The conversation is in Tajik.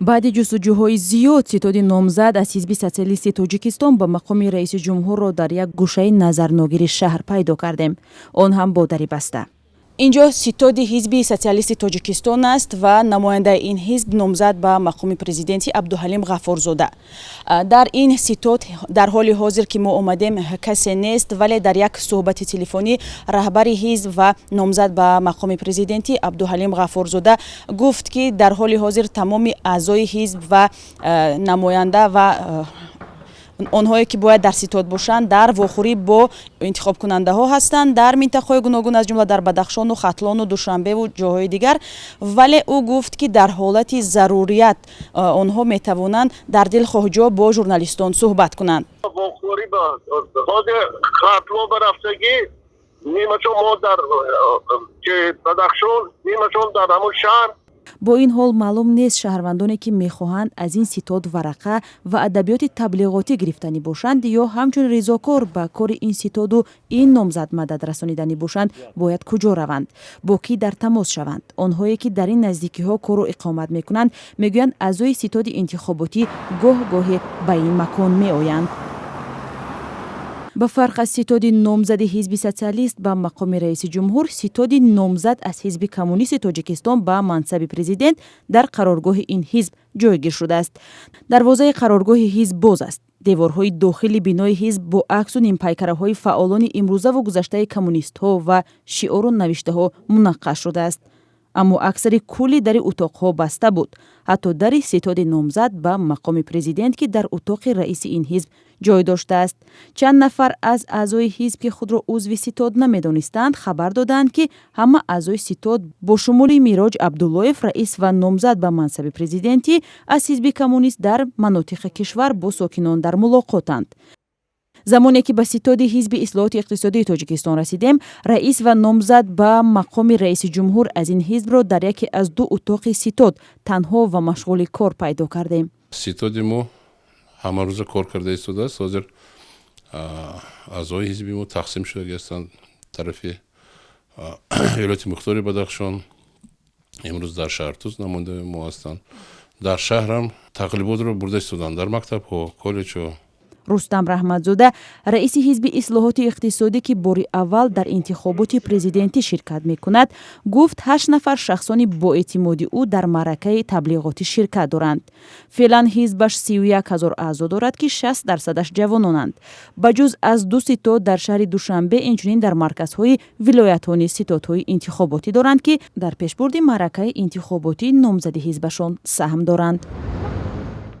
баъди ҷустуҷӯҳои зиёд ситоди номзад аз ҳизби социалисти тоҷикистон ба мақоми раиси ҷумҳурро дар як гӯшаи назарногири шаҳр пайдо кардем, он ҳам бо дари баста. инҷо ситоди ҳизби социалисти тоҷикистон аст ва намояндаи ин ҳизб номзад ба мақоми президенти абдуҳалим ғаффорзода. дар ин ситод дар ҳоли ҳозир ки мо омадем касе нест, вале дар як суҳбати телефонӣ раҳбари ҳизб ва номзад ба мақоми президенти абдуҳалим ғаффорзода гуфт ки дар ҳоли ҳозир тамоми аъзои ҳизб ва намоянда ва онҳое ки бояд дар ситод бошанд дар вохӯрӣ бо интихобкунандаҳо ҳастанд дар минтақаҳои гуногун, аз ҷумла дар Бадахшону Хатлону Душанбеву ҷоҳои дигар. вале ӯ гуфт ки дар ҳолати зарурият онҳо метавонанд дар дилхоҳ ҷо бо журналистон суҳбат кунанд. вохӯрӣ ба Хатлон барафтагӣ, нимашон мо дар Бадахшон, нимашон дар ҳамон шаҳр. бо ин ҳол маълум нест шаҳрвандоне ки мехоҳанд аз ин ситод варақа ва адабиёти таблиғотӣ гирифтанӣ бошанд ё ҳамчун ризокор ба кори ин ситоду ин номзад мадад расониданӣ бошанд, бояд куҷо раванд, бо кӣ дар тамос шаванд. онҳое ки дар ин наздикиҳо кору иқомат мекунанд мегӯянд аъзои ситоди интихоботӣ гоҳ-гоҳе ба ин макон меоянд. ба фарқ аз ситоди номзади ҳизби социалист ба мақоми раиси ҷумҳур, ситоди номзад аз ҳизби коммунисти тоҷикистон ба мансаби президент дар қароргоҳи ин ҳизб ҷойгир шудааст. дарвозаи қароргоҳи ҳизб боз аст. деворҳои дохили бинои ҳизб бо аксу нимпайкараҳои фаъолони имрӯзаву гузаштаи коммунистҳо ва шиору навиштаҳо мунаққаш шудааст. аммо аксари кулли дари утоқҳо баста буд. ҳатто дари ситоди номзад ба мақоми президент ки дар утоқи раиси ин ҳизб ҷой доштааст. чанд нафар аз аъзои ҳизб ки худро узви ситод намедонистанд хабар доданд ки ҳама аъзои ситод бо шумули Мироҷ Абдуллоев, раис ва номзад ба мансаби президентӣ аз ҳизби коммунист дар манотиқи кишвар бо сокинон дар мулоқотанд. замоне ки ба ситоди ҳизби ислоҳоти иқтисодии тоҷикистон расидем, раис ва номзад ба мақоми раиси ҷумҳур аз ин ҳизбро дар яке аз ду утоқи ситод танҳо ва машғули кор пайдо кардем. ситоди мо ҳамарӯза кор карда истодааст. ҳозир аъзои ҳизби мо тақсим шуда гастанд тарафи иёлоти мухтори Бадахшон, имрӯз дар Шаҳртуз намояндаи мо ҳастанд. дар шаҳрам тағлиботро бурда истоданд, дар мактабҳо, коллеҷҳо. рустам раҳматзода, раиси ҳизби ислоҳоти иқтисодӣ ки бори аввал дар интихоботи президентӣ ширкат мекунад, гуфт 8 нафар шахсони боэътимоди ӯ дар маъракаи таблиғотӣ ширкат доранд. феълан ҳизбаш 31 000 аъзо дорад ки 60% ҷавононанд. ба ҷуз аз ду ситод дар шаҳри Душанбе, инчунин дар марказҳои вилоятҳои ситодҳои интихоботӣ доранд ки дар пешбурди маъракаи интихоботӣ номзади ҳизбашон саҳм доранд.